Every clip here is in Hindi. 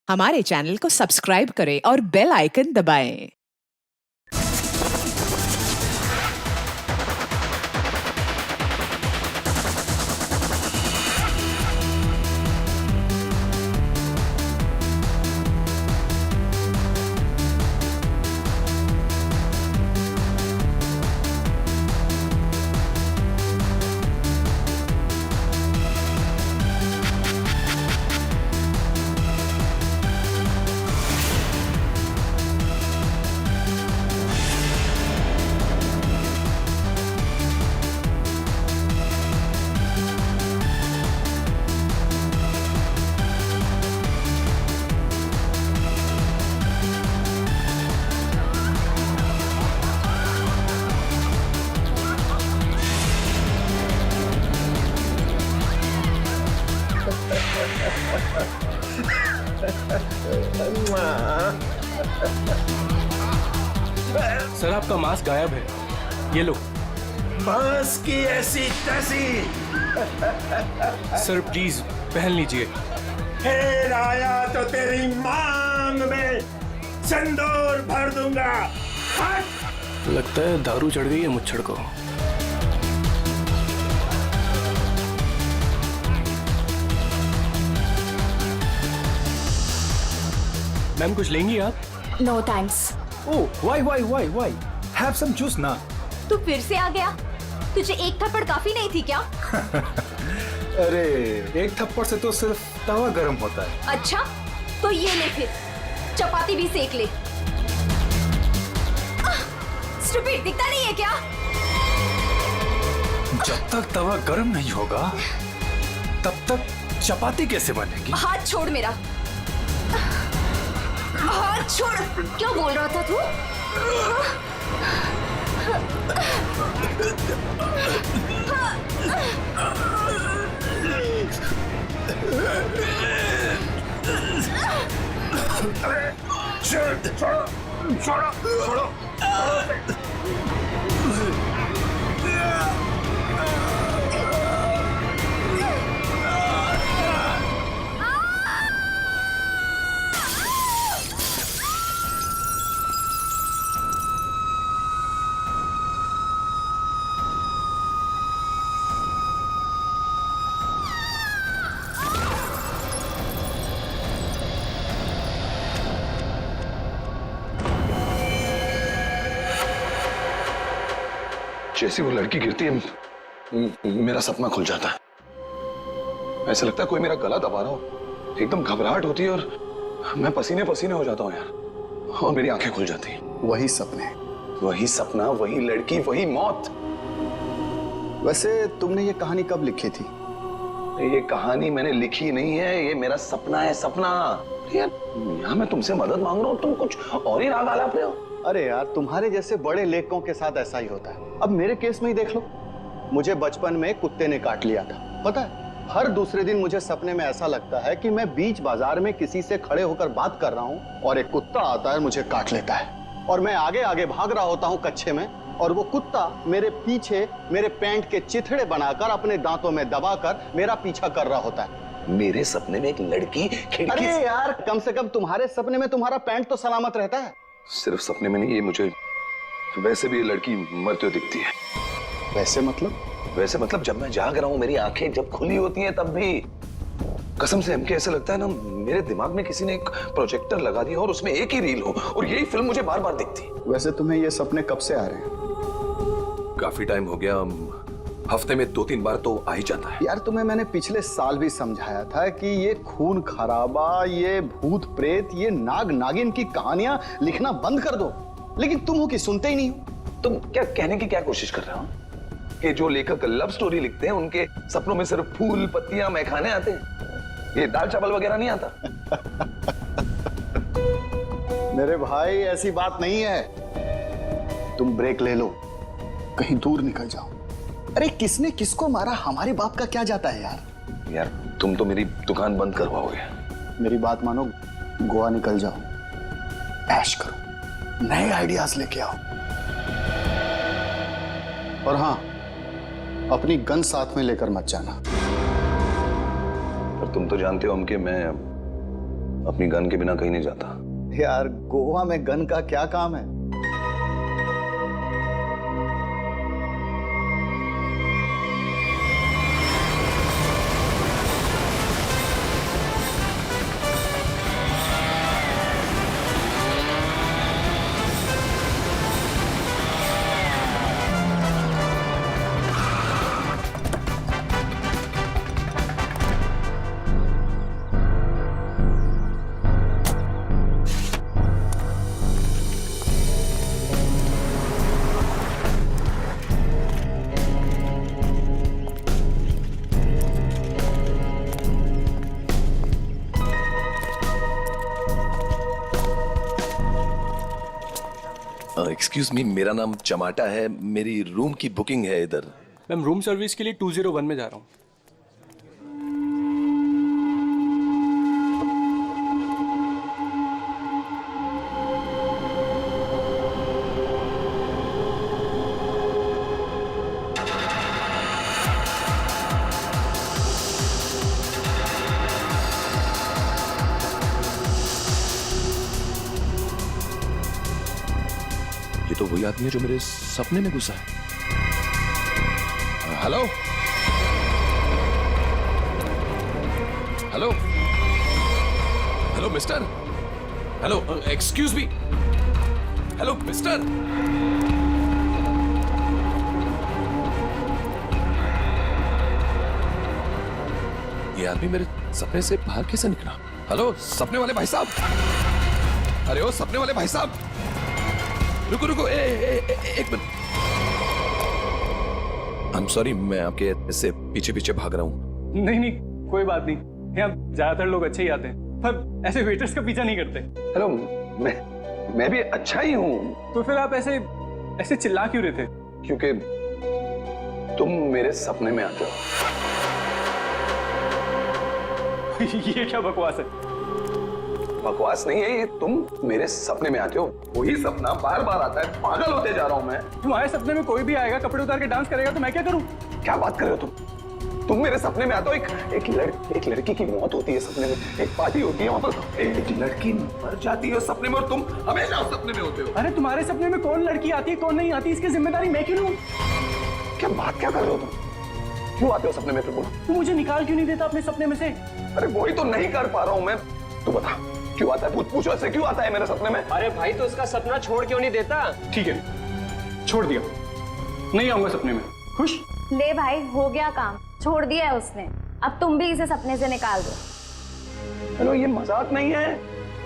हमारे चैनल को सब्सक्राइब करें और बेल आइकन दबाएं। सर आपका मास्क गायब है, ये लो। बस की ऐसी तैसी। सर प्लीज पहन लीजिए। फिर आया तो तेरी मांग में सिंदूर भर दूंगा। हट! लगता है दारू चढ़ गई है मुच्छड़ को। मैम कुछ लेंगी आप? No thanks. Oh, why? Have some juice ना। तू फिर से आ गया? तुझे एक थप्पड़ काफी नहीं थी क्या? अरे एक थप्पड़ से तो सिर्फ तवा गर्म होता है। अच्छा, तो ये ले फिर, चपाती भी सेक ले। स्टूपिड, दिखता नहीं है क्या? जब तक तवा गर्म नहीं होगा, तब तक चपाती कैसे बनेगी? हाथ छोड़ मेरा। हाथ छोड़। क्या बोल रहा था तू? छोड़ो। जैसे वो लड़की गिरती है मेरा सपना खुल जाता है। ऐसा लगता है कोई मेरा गला दबा रहा हो। एकदम घबराहट होती है और मैं पसीने पसीने हो जाता हूँ यार, और मेरी आंखें खुल जाती हैं। वही सपने, वही सपना, वही लड़की, वही मौत। वैसे तुमने ये कहानी कब लिखी थी? ये कहानी मैंने लिखी नहीं है, ये मेरा सपना है। सपना यार, यहाँ मैं तुमसे मदद मांग रहा हूँ, तुम कुछ और ही राग आलाप रहे हो। अरे यार, तुम्हारे जैसे बड़े लेखकों के साथ ऐसा ही होता है। अब मेरे केस में ही देख लो, मुझे बचपन में कुत्ते ने काट लिया था। पता है, हर दूसरे दिन मुझे सपने में ऐसा लगता है कि मैं बीच बाजार में किसी से खड़े होकर बात कर रहा हूँ और एक कुत्ता आता है, मुझे काट लेता है, और मैं आगे आगे भाग रहा होता हूँ कच्छे में, और वो कुत्ता मेरे पीछे मेरे पैंट के चिथड़े बनाकर अपने दांतों में दबाकर मेरा पीछा कर रहा होता है। मेरे सपने में एक लड़की खिड़की अरे यार, कम से कम तुम्हारे सपने में तुम्हारा पैंट तो सलामत रहता है। सिर्फ सपने में नहीं, ये मुझे वैसे भी ये लड़की मरते हुए दिखती है। वैसे मतलब जब मैं जाग रहा हूँ, मेरी आंखें जब खुली होती हैं, तब भी कसम से हमके ऐसे लगता है ना, मेरे दिमाग में किसी ने एक प्रोजेक्टर लगा दिया और उसमें एक ही रील हो और यही फिल्म मुझे बार बार दिखती। वैसे तुम्हें ये सपने कब से आ रहे हैं? काफी टाइम हो गया, हफ्ते में 2-3 बार तो आ ही जाता है। यार, तुम्हें मैंने पिछले साल भी समझाया था कि ये खून खराबा, ये भूत प्रेत, ये नाग नागिन की कहानियां लिखना बंद कर दो, लेकिन तुम हो कि सुनते ही नहीं हो। तुम क्या कहने की क्या कोशिश कर रहे हो कि जो लेखक लव स्टोरी लिखते हैं उनके सपनों में सिर्फ फूल पत्तियां मैखाने आते हैं, ये दाल चावल वगैरह नहीं आता? मेरे भाई, ऐसी बात नहीं है। तुम ब्रेक ले लो, कहीं दूर निकल जाओ। अरे किसने किसको मारा, हमारे बाप का क्या जाता है यार। यार तुम तो मेरी दुकान बंद करवाओगे। मेरी बात मानो, गोवा निकल जाओ, ऐश करो, नए आइडियाज लेके आओ। और हाँ, अपनी गन साथ में लेकर मत जाना। पर तुम तो जानते हो हम कि मैं अपनी गन के बिना कहीं नहीं जाता। यार गोवा में गन का क्या काम है? एक्सक्यूज मी, मेरा नाम चमाटा है, मेरी रूम की बुकिंग है इधर। मैम रूम सर्विस के लिए 201 में जा रहा हूँ। ये तो वही आदमी है जो मेरे सपने में घुसा है। Hello hello hello mister, hello excuse me, hello mister. ये आदमी मेरे सपने से बाहर कैसे निकला? हेलो सपने वाले भाई साहब, अरे ओ सपने वाले भाई साहब, रुको रुको, एक मिनट। आई एम सॉरी, मैं आपके ऐसे पीछे पीछे भाग रहा हूँ। नहीं नहीं, कोई बात नहीं, यहाँ ज्यादातर लोग अच्छे ही आते हैं, पर ऐसे वेटर्स का पीछा नहीं करते। हेलो, मैं भी अच्छा ही हूँ। तो फिर आप ऐसे ऐसे चिल्ला क्यों रहे थे? क्योंकि तुम मेरे सपने में आते हो। ये क्या बकवास है? बकवास नहीं है ये, तुम मेरे सपने में आते हो। वही सपना बार बार आता है, पागल होते जा रहा हूं मैं। तुम्हारे सपने में कोई भी आएगा, कपड़े उतार के डांस करेगा, तो मैं क्या करूं? क्या बात कर रहे हो तुम मेरे सपने में आते हो। एक लड़की की मौत होती है सपने में, एक पार्टी होती है, वहां पर एक लड़की मर जाती है सपने में, और तुम हमेशा उस सपने में होते हो। अरे तुम्हारे सपने में कौन लड़की आती है कौन नहीं आती, इसकी जिम्मेदारी मैं क्यों लूं? क्या बात क्या कर रहे हो तुम? क्यों आते हो सपने में? फिर बोलो। तू मुझे निकाल क्यों नहीं देता अपने सपने में से? अरे वही तो नहीं कर पा रहा हूं मैं। तू बता क्यों आता है? पूछो ऐसे क्यों आता है मेरे सपने में? अरे भाई तो उसका सपना छोड़ क्यों नहीं देता? ठीक है, छोड़ दिया, नहीं आऊंगा सपने में। खुश? ले भाई, हो गया काम, छोड़ दिया है उसने, अब तुम भी इसे सपने से निकाल दो। हेलो, ये मजाक नहीं है।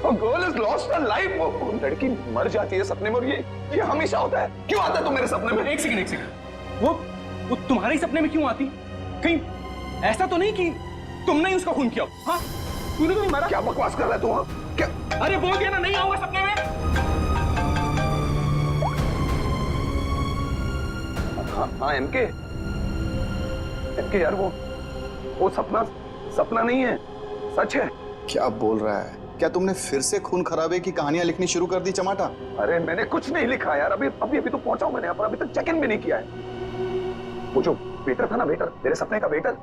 Girl is lost her life. वो लड़की मर जाती है सपने में, और ये हमेशा होता है। क्यों आता है तू मेरे सपने में? एक सेकंड, वो तुम्हारे सपने में क्यों आती? कहीं ऐसा तो नहीं कि तुमने ही उसका खून किया? हाँ, तूने तो नहीं मारा। क्या बकवास कर रहा है तू? हाँ क्या? अरे बोल दिया ना, नहीं आऊंगा सपने में। हाँ एमके यार, वो सपना नहीं है, सच है। क्या बोल रहा है? क्या तुमने फिर से खून खराबे की कहानियां लिखनी शुरू कर दी चमाटा? अरे मैंने कुछ नहीं लिखा यार, अभी तो पहुंचा हूं मैंने यहाँ पर, अभी तक चेक इन भी नहीं किया है। वो जो वेटर था ना, वेटर, तेरे सपने का वेटर।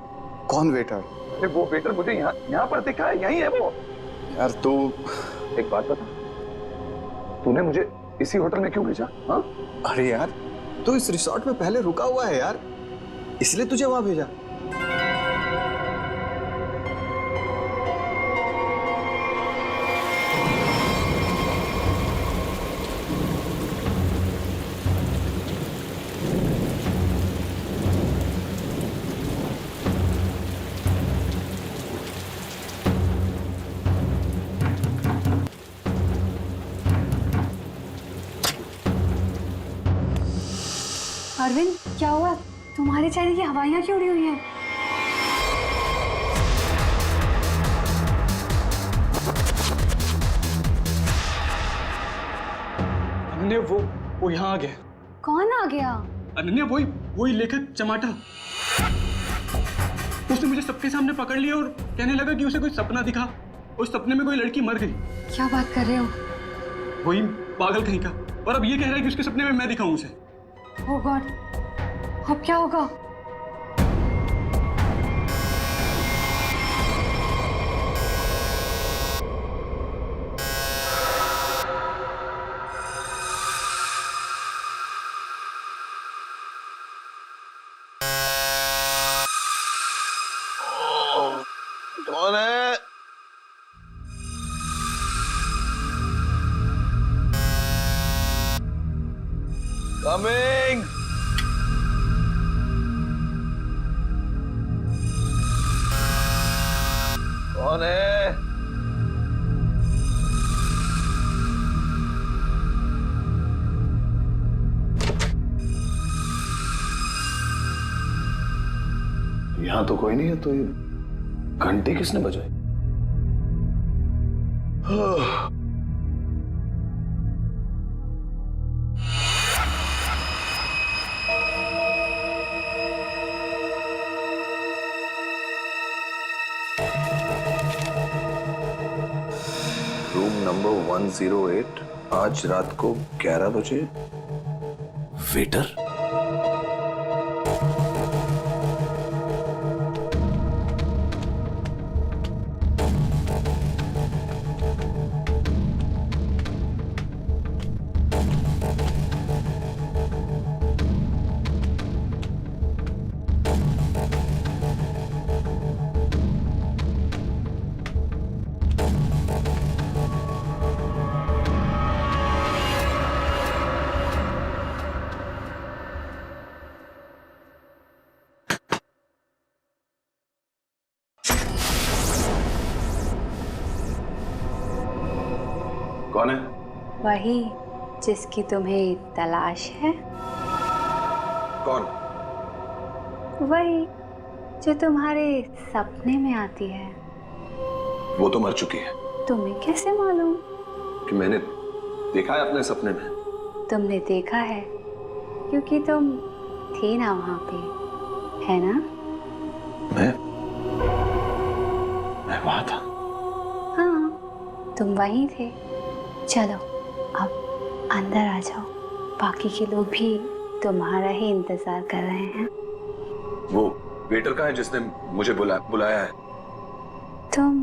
कौन वेटर? अरे वो वेटर मुझे यहाँ पर दिखा है, यही है वो। यार तू एक बात बता, तूने मुझे इसी होटल में क्यों भेजा? हाँ? अरे यार, तू इस रिसोर्ट में पहले रुका हुआ है यार, इसलिए तुझे वहां भेजा। अरविंद, क्या हुआ? तुम्हारे चेहरे की हवाइयां क्यों उड़ी हुई हैं? अनन्या, वो यहाँ आ गया। कौन आ गया? अनन्या, वही लेखक चमाटा। उसने मुझे सबके सामने पकड़ लिया और कहने लगा कि उसे कोई सपना दिखा, उस सपने में कोई लड़की मर गई। क्या बात कर रहे हो? वही पागल कहीं का, और अब ये कह रहा है कि उसके सपने में मैं दिखाऊं उसे। ओह गॉड, अब क्या होगा? कमिंग। कौन है? यहां तो कोई नहीं है, तो ये घंटी किसने बजाई? रूम नंबर 108, आज रात को 11 बजे। वेटर? कौन है? वही जिसकी तुम्हें तलाश है। कौन? वही जो तुम्हारे सपने में आती है। वो तो मर चुकी है। तुम्हें कैसे मालूम? कि मैंने देखा है अपने सपने में। तुमने देखा है क्योंकि तुम थे ना वहां पे, है ना? मैं वहां था। हाँ, तुम वहीं थे। चलो अब अंदर आ जाओ, बाकी के लोग भी तुम्हारा ही इंतजार कर रहे हैं। वो वेटर कहाँ है जिसने मुझे बुलाया है? तुम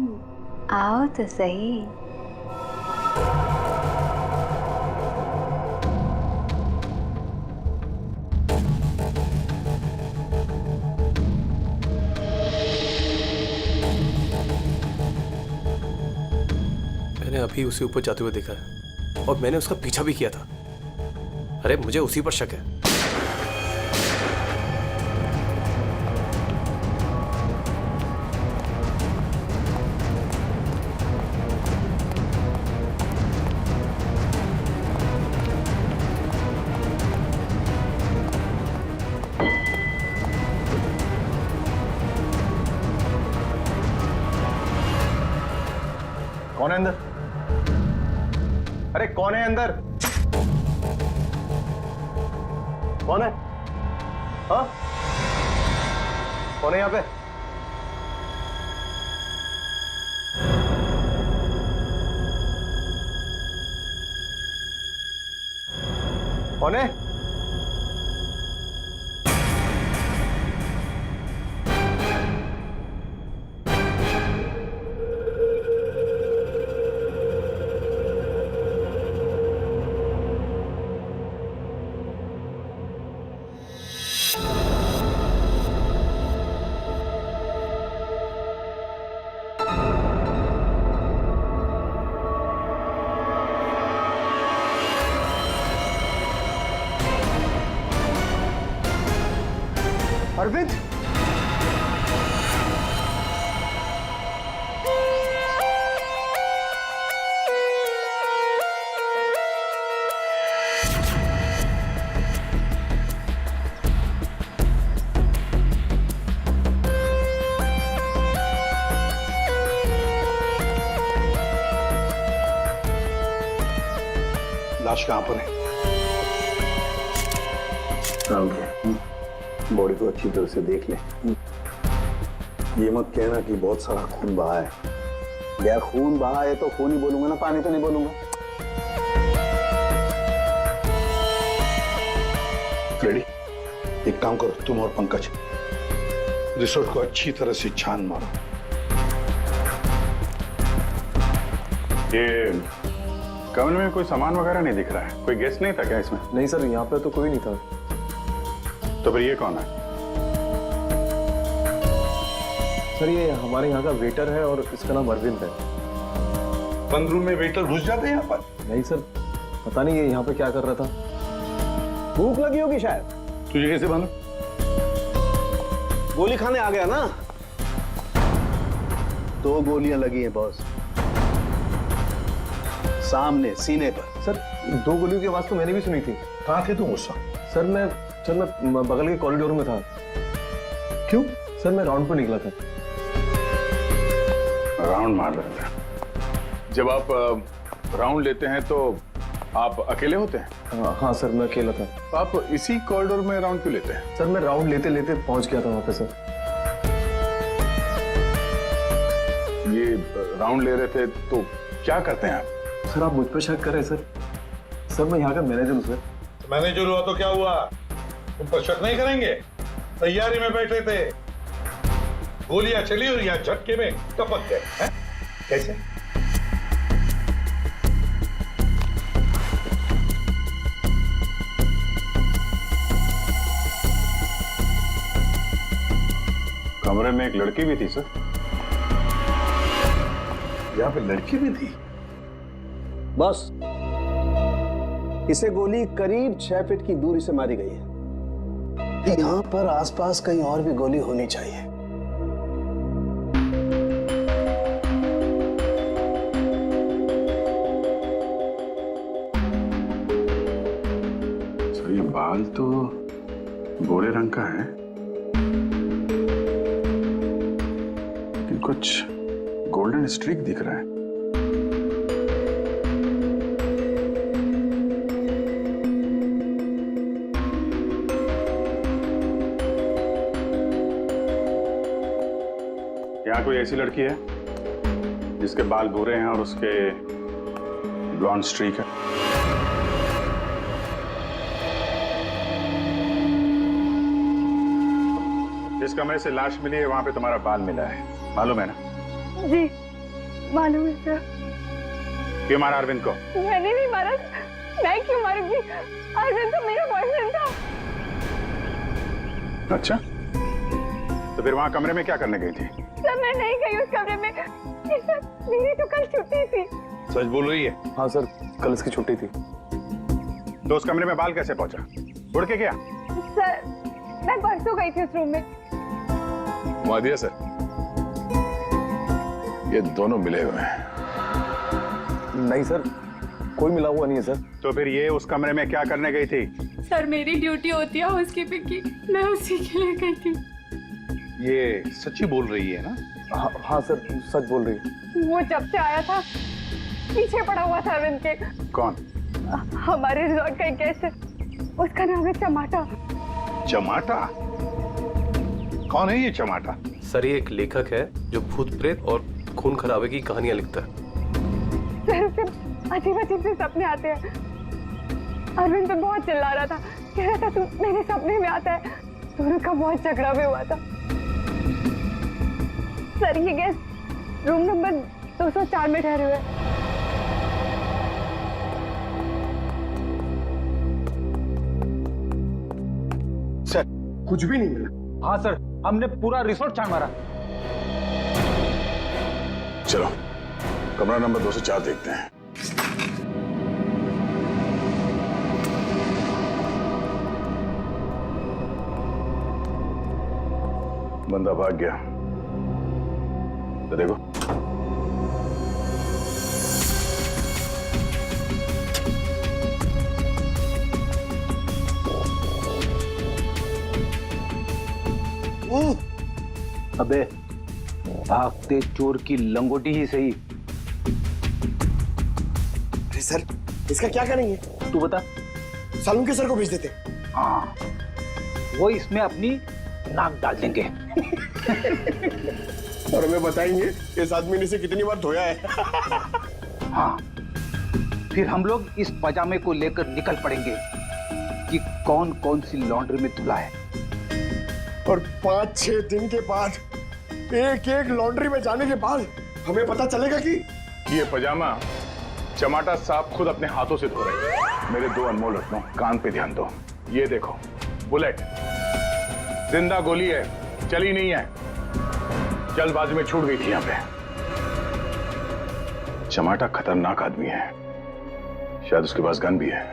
आओ तो सही। मैंने अभी उसे ऊपर जाते हुए देखा है और मैंने उसका पीछा भी किया था। अरे मुझे उसी पर शक है। कौन है अंदर? अरे कौन है अंदर? कौन है? हाँ? कौन है यहाँ पे? कौन है? अरविंद, लाश कहां पर है? बॉडी को अच्छी तरह से देख ले। ये मत कहना कि बहुत सारा खून बहा है। यार खून बहा है तो खून ही बोलूंगा ना, पानी तो नहीं बोलूंगा। रेडी? एक काम करो, तुम और पंकज रिसोर्ट को अच्छी तरह से छान मारो। ये कमरे में कोई सामान वगैरह नहीं दिख रहा है। कोई गेस्ट नहीं था क्या इसमें? नहीं सर, यहाँ पे तो कोई नहीं था। तो फिर ये कौन है? सर ये हमारे यहाँ का वेटर है और इसका नाम अरविंद है। बंद रूम में वेटर घुस जाते हैं यहाँ पर? नहीं सर, पता नहीं ये यहाँ पे क्या कर रहा था। भूख लगी होगी शायद। तुझे कैसे मालूम? गोली खाने आ गया ना। 2 गोलियां लगी हैं बॉस, सामने सीने पर। सर 2 गोलियों की आवाज तो मैंने भी सुनी थी। कहाँ थे तुम उस वक्त? सर मैं बगल के कॉरिडोर में था। क्यों? सर मैं राउंड पर निकला था। राउंड मार रहे थे? जब आप राउंड लेते हैं तो आप अकेले होते हैं? हाँ सर मैं अकेला था। तो आप इसी कॉरिडोर में राउंड क्यों लेते हैं? सर मैं राउंड लेते लेते पहुंच गया था वहां पे। सर ये राउंड ले रहे थे तो क्या करते हैं आप? सर आप मुझ पर शक कर रहे हैं सर? सर मैं यहाँ का मैनेजर हूँ सर। मैनेजर हुआ तो क्या हुआ? तुम पर शक नहीं करेंगे? तैयारी में बैठे थे, गोलियां चली और यहाँ झटके में टपक गए हैं? कैसे? कमरे में एक लड़की भी थी सर। यहाँ पे लड़की भी थी? बस इसे गोली करीब 6 फीट की दूरी से मारी गई है। यहाँ पर आसपास कहीं और भी गोली होनी चाहिए। सर ये बाल तो गोरे रंग का है, लेकिन कुछ गोल्डन स्ट्रीक दिख रहा है। यहाँ कोई ऐसी लड़की है जिसके बाल भूरे हैं और उसके ब्लॉन्ड स्ट्रीक है? जिस कमरे से लाश मिली है वहां पे तुम्हारा बाल मिला है, मालूम है ना? जी मालूम है सर। क्यों मारा अरविंद को? मैंने नहीं मारा। मैं क्यों मारूंगी? अरविंद तो मेरा बॉयफ्रेंड था। अच्छा, तो फिर वहां कमरे में क्या करने गई थी? सर मैं नहीं गई उस कमरे में। सर मेरी तो कल छुट्टी थी। सच बोल रही है? हाँ सर कल इसकी छुट्टी थी। तो उस कमरे में बाल कैसे पहुंचा? उड़ के गया? सर मैं परसों गई थी उस रूम में। मादिया सर, ये दोनों मिले हुए हैं। नहीं सर कोई मिला हुआ नहीं है सर। तो फिर ये उस कमरे में क्या करने गई थी? सर मेरी ड्यूटी होती है हाउसकीपिंग की, मैं उसी के लिए गई थी। ये सच्ची बोल रही है ना? हाँ सर सच बोल रही है। वो जब से आया था पीछे पड़ा हुआ था अरविंद के। कौन? हमारे रिजॉर्ट का एक गेस्ट है, उसका नाम है चमाटा। चमाटा? कौन है ये चमाटा? सर ये एक लेखक है जो भूत प्रेत और खून खराबे की कहानियां लिखता है। सर उसे अजीब अजीब से सपने आते हैं। अरविंद तो बहुत चिल्ला रहा था, कह रहा था तू मेरे सपने में आता है। दोनों का बहुत झगड़ा भी हुआ था। सर ये गेस्ट रूम नंबर 204 में ठहरे हुए। सर कुछ भी नहीं मिला। हाँ सर, हमने पूरा रिसोर्ट छान मारा। चलो कमरा नंबर 204 देखते हैं। बंदा भाग गया, तो देखो। अबे भागते चोर की लंगोटी ही सही। अरे सर इसका क्या करेंगे? तू बता। सालून के सर को भेज देते। हाँ वो इसमें अपनी नाक डाल देंगे। और हमें बताएंगे इस आदमी ने इसे कितनी बार धोया है। हाँ फिर हम लोग इस पजामे को लेकर निकल पड़ेंगे कि कौन कौन सी लॉन्ड्री में धुला है। और 5-6 दिन के बाद एक एक लॉन्ड्री में जाने के बाद हमें पता चलेगा कि ये पजामा चमाटा साहब खुद अपने हाथों से धो रहे हैं। मेरे 2 अनमोल रत्नों, कान पे ध्यान दो। ये देखो बुलेट, जिंदा गोली है, चली नहीं है, जल्दबाजी में छूट गई थी। यहां पे चमाटा खतरनाक आदमी है, शायद उसके पास गन भी है।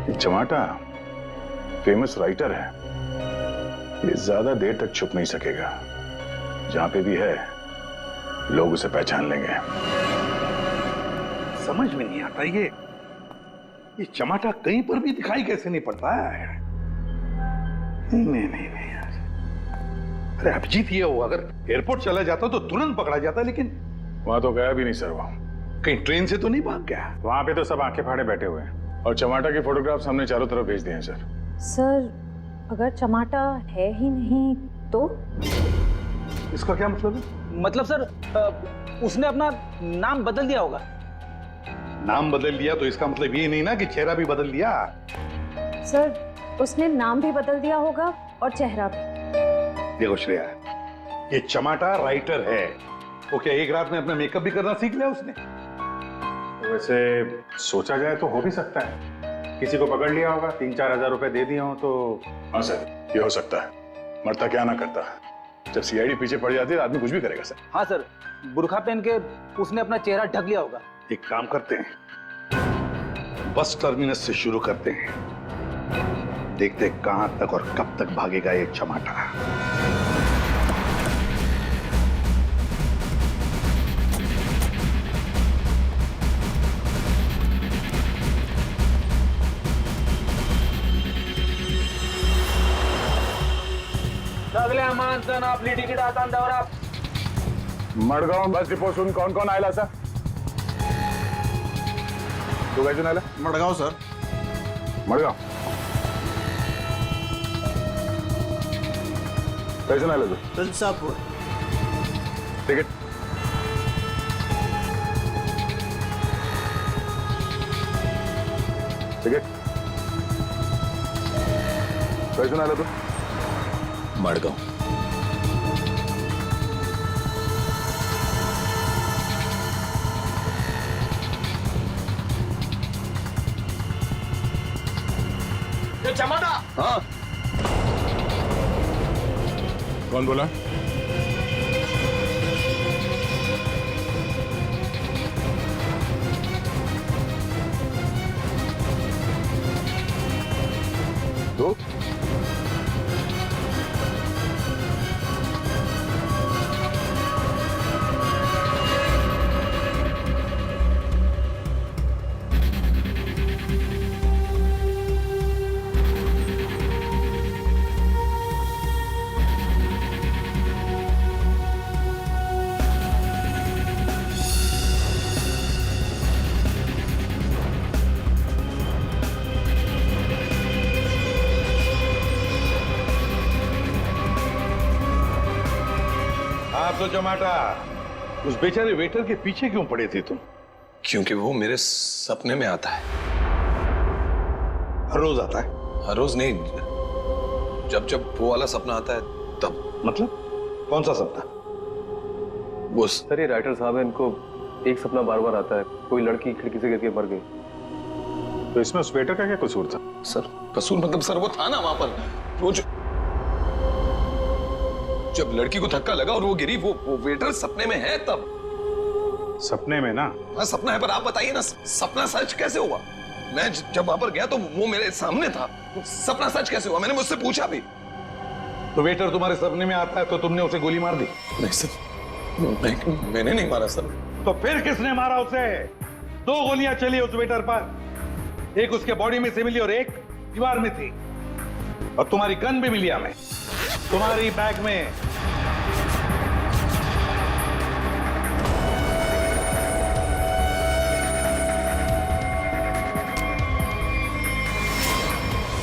चमाटा फेमस राइटर है, ये ज्यादा देर तक छुप नहीं सकेगा। जहां पे भी है लोग उसे पहचान लेंगे। समझ में नहीं आता ये चमाटा कहीं पर भी दिखाई कैसे नहीं पड़ता है। नहीं यार, अरे अभिजीत ये हो, अगर एयरपोर्ट चला जाता तो तुरंत पकड़ा जाता, लेकिन वहां तो गया भी नहीं सर। वो कहीं ट्रेन से तो नहीं भाग गया? वहां पे तो सब आंखें फाड़े बैठे हुए हैं और चमाटा के फोटोग्राफ्स हमने चारों तरफ भेज दिए हैं सर। सर अगर चमाटा है ही नहीं तो? इसका क्या मतलब है? मतलब सर उसने अपना नाम बदल दिया होगा। नाम बदल दिया तो इसका मतलब ये नहीं ना कि चेहरा भी बदल दिया। सर उसने नाम भी बदल दिया होगा और चेहरा भी। देखो श्रेया, ये चमाटा राइटर है, वो क्या एक रात में अपना मेकअप भी करना सीख लिया उसने? वैसे सोचा जाए तो हो भी सकता है, किसी को पकड़ लिया होगा, 3-4 हजार रुपए दे दिए हो तो। हाँ सर, ये हो सकता है। मरता क्या ना करता, जब सीआईडी पीछे पड़ जाती है तो आदमी कुछ भी करेगा सर। हाँ सर, बुर्खा पहन के उसने अपना चेहरा ढक लिया होगा। एक काम करते हैं, बस टर्मिनस से शुरू करते हैं, देखते हैं कहां तक और कब तक भागेगा ये चमाटा। सगळ्या माणसानं आपली तिकीट हातान दवरा. मडगाव बस डिपोसून कोण कोण आयला सर? तू काय आला? मडगाव सर. मडगाव कैसे आला तू? तुलसापुर. तिकीट तिकीट कैसे आला तू? मडगाव. चमाटा. हाँ, कौन बोला? तो तो चमाटा, उस बेचारे वेटर के पीछे क्यों पड़े थे तुम? क्योंकि वो मेरे सपने में आता है। हर रोज आता है? हर रोज नहीं, जब जब वो वाला सपना आता है तब। मतलब कौन सा सपना? वो सर ये राइटर साहब है, इनको एक सपना बार बार आता है, कोई लड़की खिड़की से गिर के मर गई। तो इसमें उस वेटर का क्या कसूर था? सर कसूर मतलब सर वो था ना वहां पर, वो जब लड़की को धक्का लगा और वो गिरी, वो वेटर सपने में है तब। सपने में ना? हाँ सपना है, पर आप बताइए ना सपना सच कैसे हुआ? मैं जब वहां पर गया तो वो मेरे सामने था, सपना सच कैसे हुआ? मैंने मुझसे पूछा भी। तो वेटर तुम्हारे सपने में आता है तो तुमने उसे गोली मार दी? नहीं सर, मैंने नहीं मारा सर। तो फिर किसने मारा उसे? 2 गोलियां चली उस वेटर पर, एक उसके बॉडी में से मिली और एक दीवार में थी, और तुम्हारी गन भी मिली हमें तुम्हारी बैग में।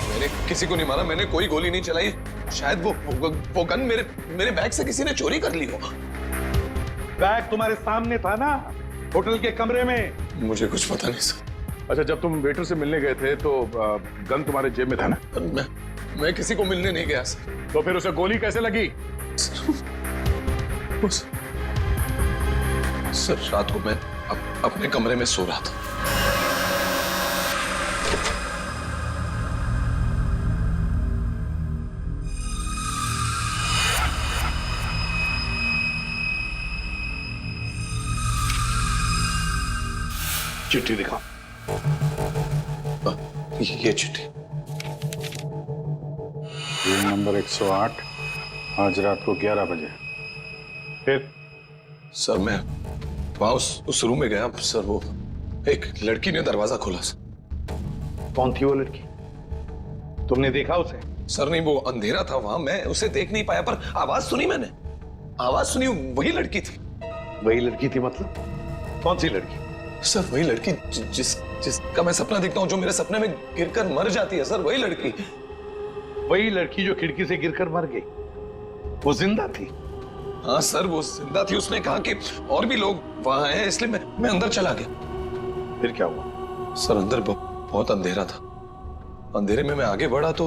मैंने किसी को नहीं मारा, मैंने कोई गोली नहीं चलाई। शायद वो गन मेरे बैग से किसी ने चोरी कर ली हो। बैग तुम्हारे सामने था ना, होटल के कमरे में। मुझे कुछ पता नहीं सर। अच्छा, जब तुम वेटर से मिलने गए थे तो गन तुम्हारे जेब में था ना? मैं किसी को मिलने नहीं गया सर। तो फिर उसे गोली कैसे लगी? सर रात को मैं अपने कमरे में सो रहा था। चिट्ठी दिखा। ये चिट्ठी। रूम नंबर 108, आज रात को 11 बजे। फिर सर मैं वहां उस रूम में गया सर, वो एक लड़की ने दरवाजा खोला सर। कौन थी वो लड़की? तुमने देखा उसे? सर नहीं, वो अंधेरा था वहां, मैं उसे देख नहीं पाया, पर आवाज सुनी मैंने, आवाज सुनी, वही लड़की थी। वही लड़की थी मतलब? कौन सी लड़की? सर वही लड़की जिसका मैं सपना देखता हूँ, जो मेरे सपने में गिरकर मर जाती है सर, वही लड़की। वही लड़की जो खिड़की से गिरकर मर गई, वो जिंदा थी? हाँ सर वो जिंदा थी। उसने कहा कि और भी लोग वहां हैं, इसलिए मैं अंदर चला गया। फिर क्या हुआ? सर अंदर बहुत अंधेरा था। अंधेरे में मैं आगे बढ़ा तो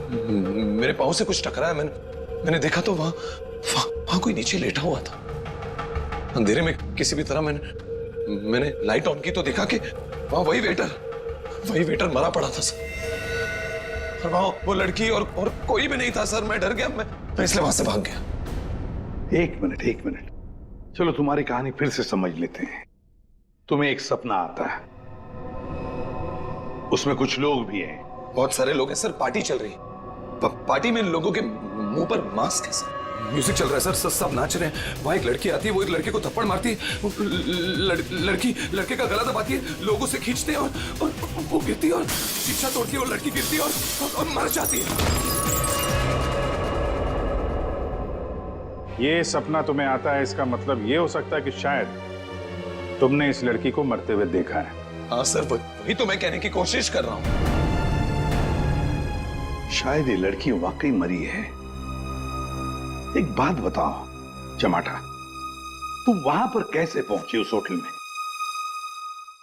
मेरे पाँव से कुछ टकराया। मैंने देखा तो वहां कोई नीचे लेटा हुआ था। अंधेरे में किसी भी तरह मैंने लाइट ऑन की तो देखा कि वहां वही वेटर मरा पड़ा था सर। और वहां वो लड़की और कोई भी नहीं था सर। मैं डर गया, मैं इसलिए वहां से भाग गया। एक मिनट, चलो तुम्हारी कहानी फिर से समझ लेते हैं। तुम्हें एक सपना आता है, उसमें कुछ लोग भी हैं। बहुत सारे लोग हैं सर, पार्टी चल रही है। पार्टी में लोगों के मुंह पर मास्क है सर। म्यूजिक चल रहा है सर, सब नाच रहे हैं। वहां एक लड़की आती है, वो एक लड़के को थप्पड़ मारती है। लड़की लड़के का गला दबाती है, लोगों से खींचते हैं और वो गिरती है और शीशा तोड़ती है और लड़की गिरती है और मर जाती है। ये सपना तुम्हें आता है, इसका मतलब ये हो सकता है कि शायद तुमने इस लड़की को मरते हुए देखा है। हाँ सर, वही तो मैं कहने की कोशिश कर रहा हूँ। शायद ये लड़की वाकई मरी है। एक बात बताओ चमाटा, तुम वहां पर कैसे पहुंची उस होटल में?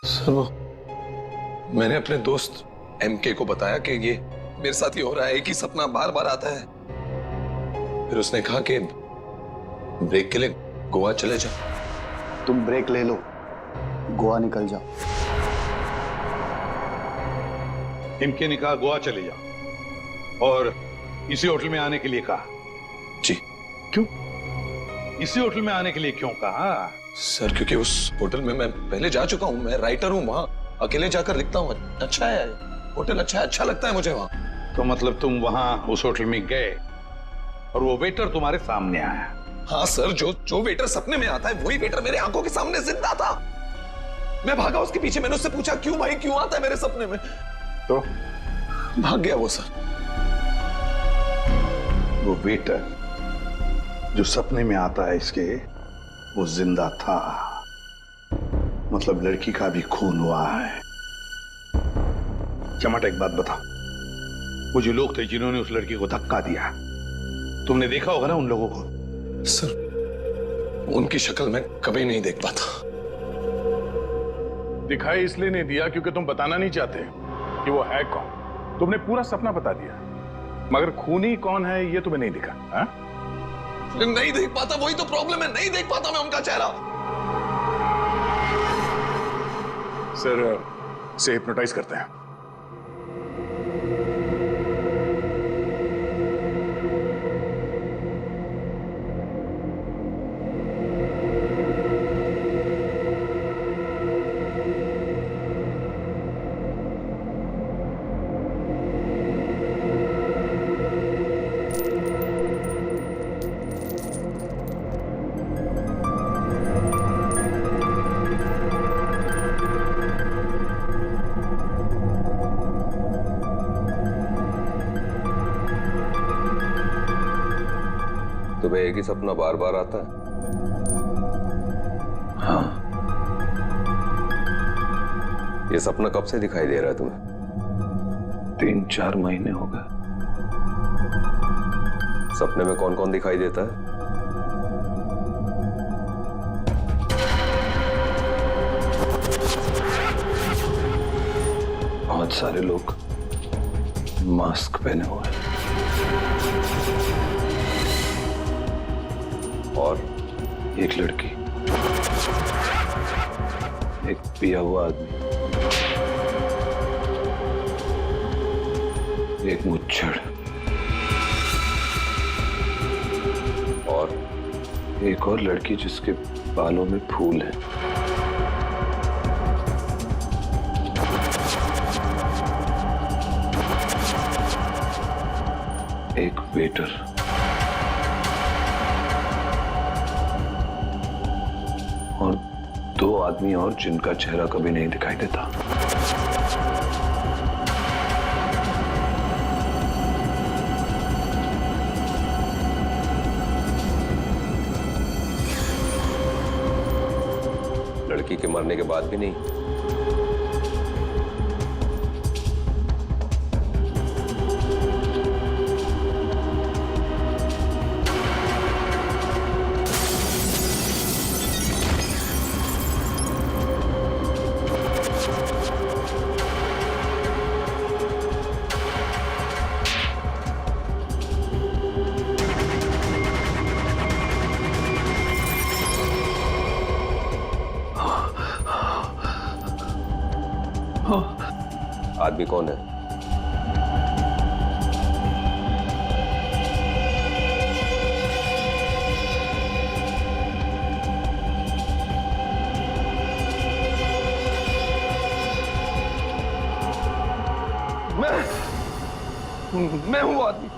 सर वो मैंने अपने दोस्त एमके को बताया कि ये मेरे साथ ही हो रहा है, एक ही सपना बार बार आता है। फिर उसने कहा कि ब्रेक के लिए गोवा चले जाओ। तुम ब्रेक ले लो, गोवा निकल जाओ। एमके ने कहा गोवा चले जाओ और इसी होटल में आने के लिए कहा? जी। क्यों इसी होटल में आने के लिए क्यों कहा? सर क्योंकि उस होटल में मैं पहले जा चुका हूँ, मैं राइटर हूँ, वहां अकेले जाकर लिखता हूँ। अच्छा है होटल, अच्छा लगता है मुझे वहां। तो मतलब तुम वहां उस होटल में गए और वो वेटर तुम्हारे सामने आया? हाँ सर, जो वेटर सपने में आता है वही वेटर मेरे आंखों के सामने जिंदा था। मैं भागा उसके पीछे, मैंने उससे पूछा क्यों भाई, क्यों आता है मेरे सपने में? तो भाग गया वो सर। वो वेटर जो सपने में आता है इसके, वो जिंदा था। मतलब लड़की का भी खून हुआ है। चमाटा एक बात बताओ, वो जो लोग थे जिन्होंने उस लड़की को धक्का दिया, तुमने देखा होगा ना उन लोगों को? सर उनकी शक्ल मैं कभी नहीं देख पाता। दिखाई इसलिए नहीं दिया क्योंकि तुम बताना नहीं चाहते कि वो है कौन। तुमने पूरा सपना बता दिया, मगर खूनी कौन है ये तुम्हें नहीं दिखा। हा? नहीं देख पाता, वही तो प्रॉब्लम है, नहीं देख पाता मैं उनका चेहरा। सर से हिप्नोटाइज करते हैं। तुम्हें एक ही सपना बार बार आता है? हाँ। ये सपना कब से दिखाई दे रहा है तुम्हें? 3-4 महीने हो गए। सपने में कौन कौन दिखाई देता है? बहुत सारे लोग मास्क पहने हुए हैं। और एक लड़की, एक पिया हुआ आदमी, एक मुच्छड़ और एक और लड़की जिसके बालों में फूल है। एक वेटर, और 2 आदमी और जिनका चेहरा कभी नहीं दिखाई देता। लड़की के मरने के बाद भी नहीं। आदमी कौन है? मैं हूं आदमी।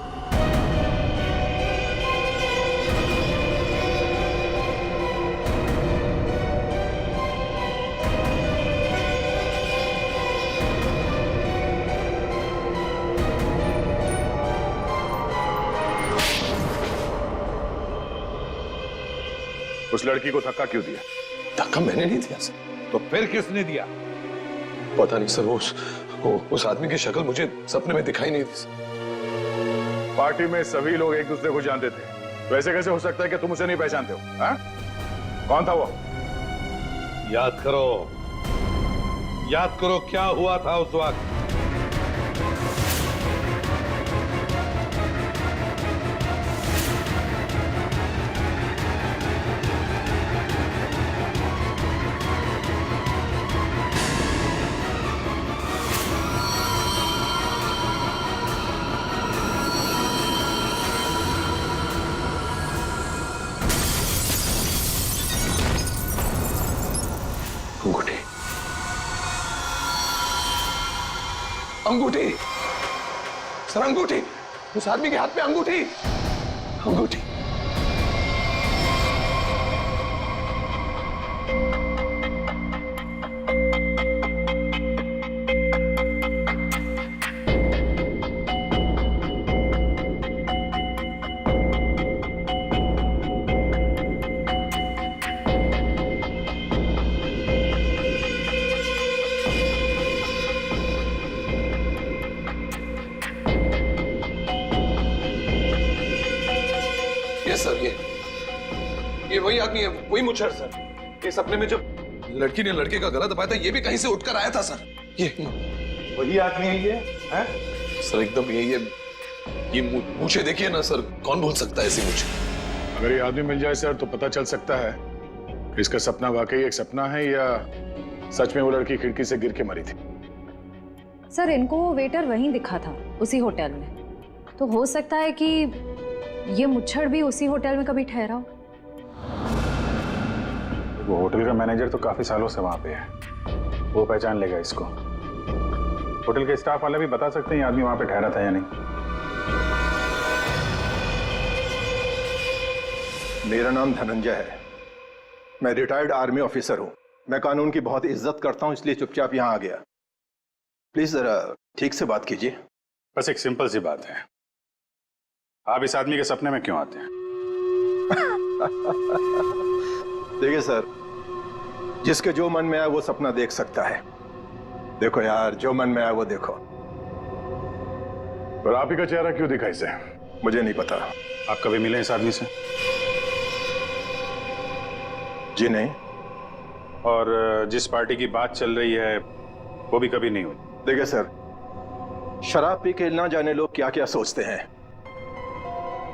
उस लड़की को धक्का क्यों दिया? धक्का मैंने नहीं दिया सर। तो फिर किसने दिया? पता नहीं सर, उस आदमी की शक्ल मुझे सपने में दिखाई नहीं दी सर। पार्टी में सभी लोग एक दूसरे को जानते थे, तो ऐसे कैसे हो सकता है कि तुम उसे नहीं पहचानते हो? हाँ? कौन था वो? याद करो क्या हुआ था उस वक्त। अंगूठी, अंगूठी सर, अंगूठी। उस आदमी के हाथ में अंगूठी, अंगूठी। सर ये वही आदमी है, वही मुच्छर सर। ये सपने में जब लड़की ने लड़के का गला दबाया था, ये भी कहीं से उठकर आया था सर। ये वही आदमी है ये है? सर एकदम यही है। ये मूछें देखिए ना सर, कौन भूल सकता है ऐसी मूछें? अगर ये आदमी मिल जाए सर तो पता चल सकता है कि इसका सपना वाकई एक सपना है या सच में वो लड़की खिड़की से गिर के मरी थी। सर इनको वो वेटर वहीं दिखा था, उसी होटल में। तो हो सकता है कि ये मुच्छड़ भी उसी होटल में कभी ठहरा हो। वो होटल का मैनेजर तो काफी सालों से वहां पे है, वो पहचान लेगा इसको। होटल के स्टाफ वाले भी बता सकते हैं ये आदमी वहां पे ठहरा था या नहीं। मेरा नाम धनंजय है, मैं रिटायर्ड आर्मी ऑफिसर हूं। मैं कानून की बहुत इज्जत करता हूं, इसलिए चुपचाप यहां आ गया। प्लीज जरा ठीक से बात कीजिए। बस एक सिंपल सी बात है, आप इस आदमी के सपने में क्यों आते हैं? देखिए सर, जिसके जो मन में आए वो सपना देख सकता है। देखो यार, जो मन में आए वो देखो। पर आप ही का चेहरा क्यों दिखा इसे? मुझे नहीं पता। आप कभी मिले इस आदमी से? जी नहीं। और जिस पार्टी की बात चल रही है वो भी कभी नहीं हुई? देखिए सर, शराब पी के ना जाने लोग क्या क्या सोचते हैं।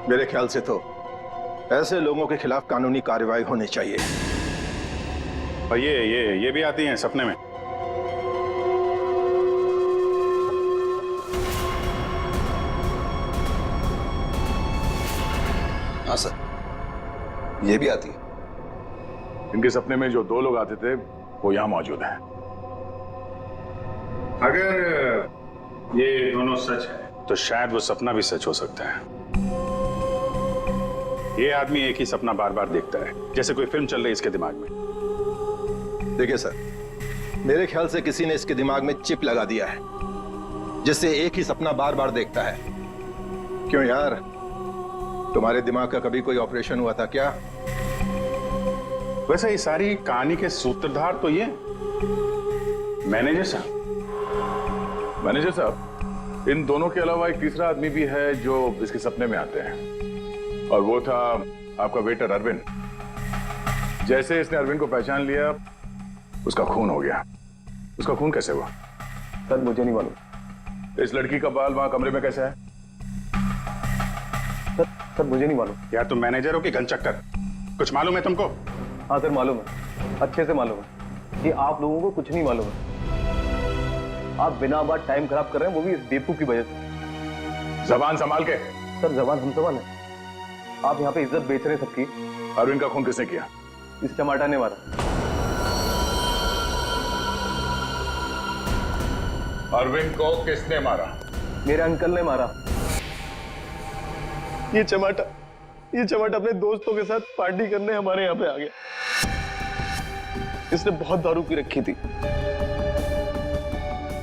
मेरे ख्याल से तो ऐसे लोगों के खिलाफ कानूनी कार्रवाई होनी चाहिए। और ये भी आती हैं सपने में? हाँ सर, ये भी आती है। इनके सपने में जो 2 लोग आते थे वो यहां मौजूद हैं। अगर ये दोनों सच है तो शायद वो सपना भी सच हो सकता है। ये आदमी एक ही सपना बार बार देखता है, जैसे कोई फिल्म चल रही है इसके दिमाग में। देखिए सर, मेरे ख्याल से किसी ने इसके दिमाग में चिप लगा दिया है, जिससे एक ही सपना बार बार देखता है। क्यों यार, तुम्हारे दिमाग का कभी कोई ऑपरेशन हुआ था क्या? वैसे ये सारी कहानी के सूत्रधार तो ये मैनेजर साहब। मैनेजर साहब, इन दोनों के अलावा एक तीसरा आदमी भी है जो इसके सपने में आते हैं, और वो था आपका वेटर अरविंद। जैसे इसने अरविंद को पहचान लिया, उसका खून हो गया। उसका खून कैसे हुआ? सर मुझे नहीं मालूम। इस लड़की का बाल वहां कमरे में कैसे है? सर मुझे नहीं मालूम। यार तुम मैनेजर हो कि घनचक्कर? कुछ मालूम है तुमको? हाँ सर मालूम है, अच्छे से मालूम है कि आप लोगों को कुछ नहीं मालूम है। आप बिना बात टाइम खराब कर रहे हैं, वो भी इस बेवकूफ की वजह से। जबान संभाल के। सर जबान हम सवाल है, आप यहाँ पे इज्जत बेच रहे हैं सबकी। अरविंद का खून किसने किया? इस चमाटा ने मारा। अरविंद को किसने मारा? मेरे अंकल ने मारा। ये चमाटा अपने दोस्तों के साथ पार्टी करने हमारे यहाँ पे आ गया। इसने बहुत दारू पी रखी थी,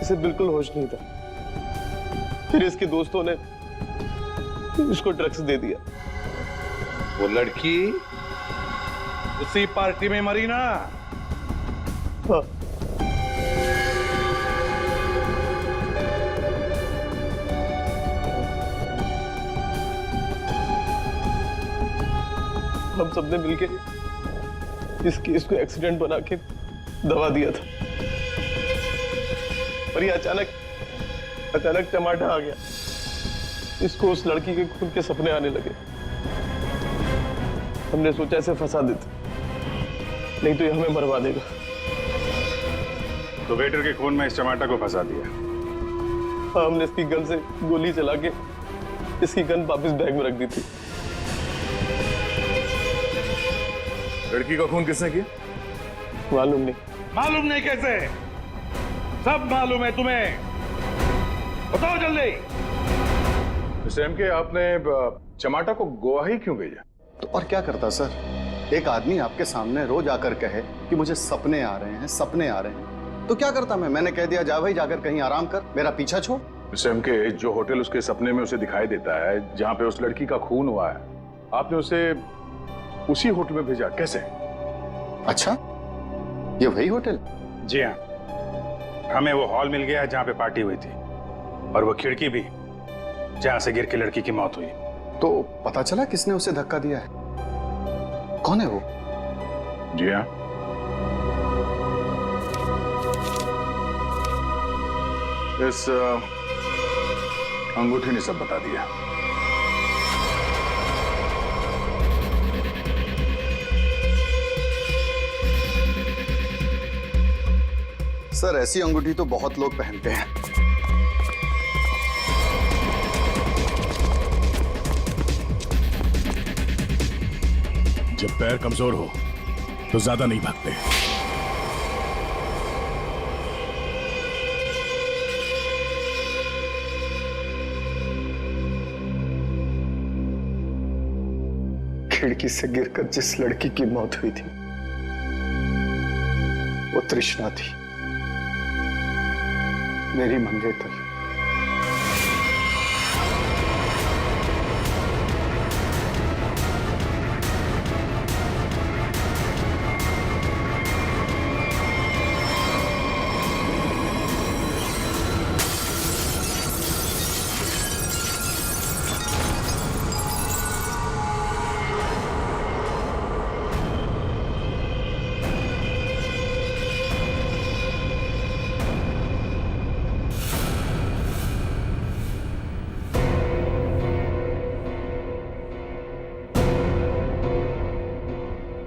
इसे बिल्कुल होश नहीं था। फिर इसके दोस्तों ने इसको ड्रग्स दे दिया। वो लड़की उसी पार्टी में मरी ना? हाँ। हम सबने मिलके इस केस को एक्सीडेंट बना के दबा दिया था, पर ये अचानक टमाटा आ गया। इसको उस लड़की के खून के सपने आने लगे। हमने सोचा इसे फंसा देते, नहीं तो ये हमें मरवा देगा। तो वेटर के खून में इस टमाटर को फंसा दिया? हाँ, हमने इसकी गन से गोली चला के इसकी गन वापस बैग में रख दी थी। लड़की का खून किसने किया? मालूम नहीं। मालूम नहीं कैसे? सब मालूम है तुम्हें, बताओ जल्दी। सैम के, आपने चमाटा को गोवा ही क्यों भेजा? तो और क्या करता सर? एक आदमी आपके सामने रोज आकर कहे कि मुझे सपने आ रहे हैं, सपने आ रहे हैं, तो क्या करता मैं? मैंने कह दिया, जा भाई जाकर कहीं आराम कर, मेरा पीछा छोड़। सैम के, जो होटल उसके सपने में उसे दिखाई देता है, जहां पे उस लड़की का खून हुआ है, आपने उसे उसी होटल में भेजा, कैसे? अच्छा, ये वही होटल? जी हाँ, हमें वो हॉल मिल गया जहां पे पार्टी हुई थी, और वो खिड़की भी जहां से गिर के लड़की की मौत हुई। तो पता चला किसने उसे धक्का दिया है? कौन है वो? जी हाँ, इस अंगूठी ने सब बता दिया। सर, ऐसी अंगूठी तो बहुत लोग पहनते हैं। जब पैर कमजोर हो तो ज्यादा नहीं भागते। खिड़की से गिरकर जिस लड़की की मौत हुई थी, वो तृष्णा थी, मेरी मंगेतर।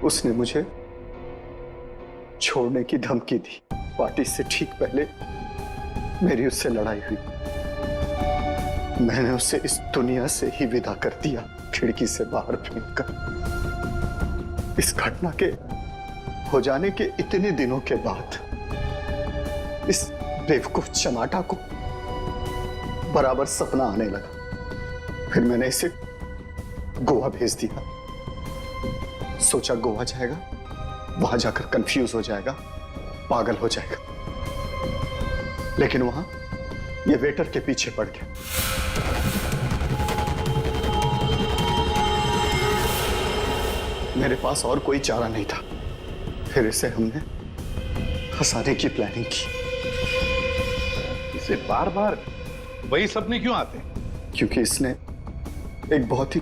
उसने मुझे छोड़ने की धमकी दी। पार्टी से ठीक पहले मेरी उससे लड़ाई हुई। मैंने उसे इस दुनिया से ही विदा कर दिया, खिड़की से बाहर फेंककर। इस घटना के हो जाने के इतने दिनों के बाद इस बेवकूफ चमाटा को बराबर सपना आने लगा। फिर मैंने इसे गोवा भेज दिया। सोचा गोवा जाएगा, वहां जाकर कंफ्यूज हो जाएगा, पागल हो जाएगा, लेकिन वहां ये वेटर के पीछे पड़ गया। मेरे पास और कोई चारा नहीं था, फिर इसे हमने फंसाने की प्लानिंग की। इसे बार बार वही सपने क्यों आते हैं? क्योंकि इसने एक बहुत ही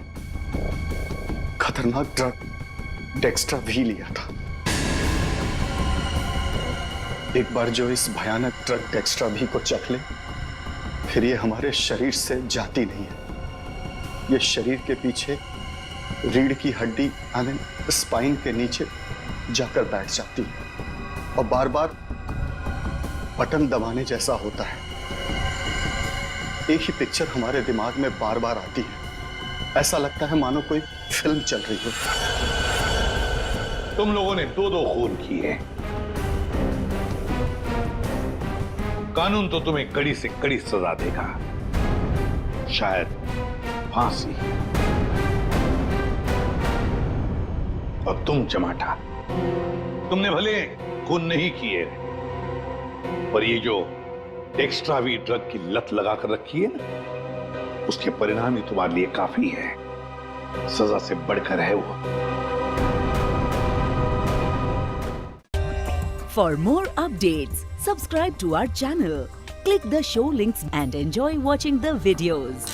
खतरनाक ड्रग डेक्स्ट्रा भी लिया था। एक बार जो इस भयानक ड्रग डेक्स्ट्रा भी को चख ले, फिर ये हमारे शरीर से जाती नहीं है। ये शरीर के पीछे रीढ़ की हड्डी स्पाइन के नीचे जाकर बैठ जाती है और बार बार बटन दबाने जैसा होता है। एक ही पिक्चर हमारे दिमाग में बार बार आती है। ऐसा लगता है मानो कोई फिल्म चल रही हो। तुम लोगों ने 2-2 खून किए। कानून तो तुम्हें कड़ी से कड़ी सजा देगा, शायद फांसी। और तुम चमाटा, तुमने भले खून नहीं किए, पर ये जो एक्स्ट्रा वी ड्रग की लत लगाकर रखी है ना, उसके परिणाम ही तुम्हारे लिए काफी है। सजा से बढ़कर है वो। For more updates, subscribe to our channel, click the show links and enjoy watching the videos.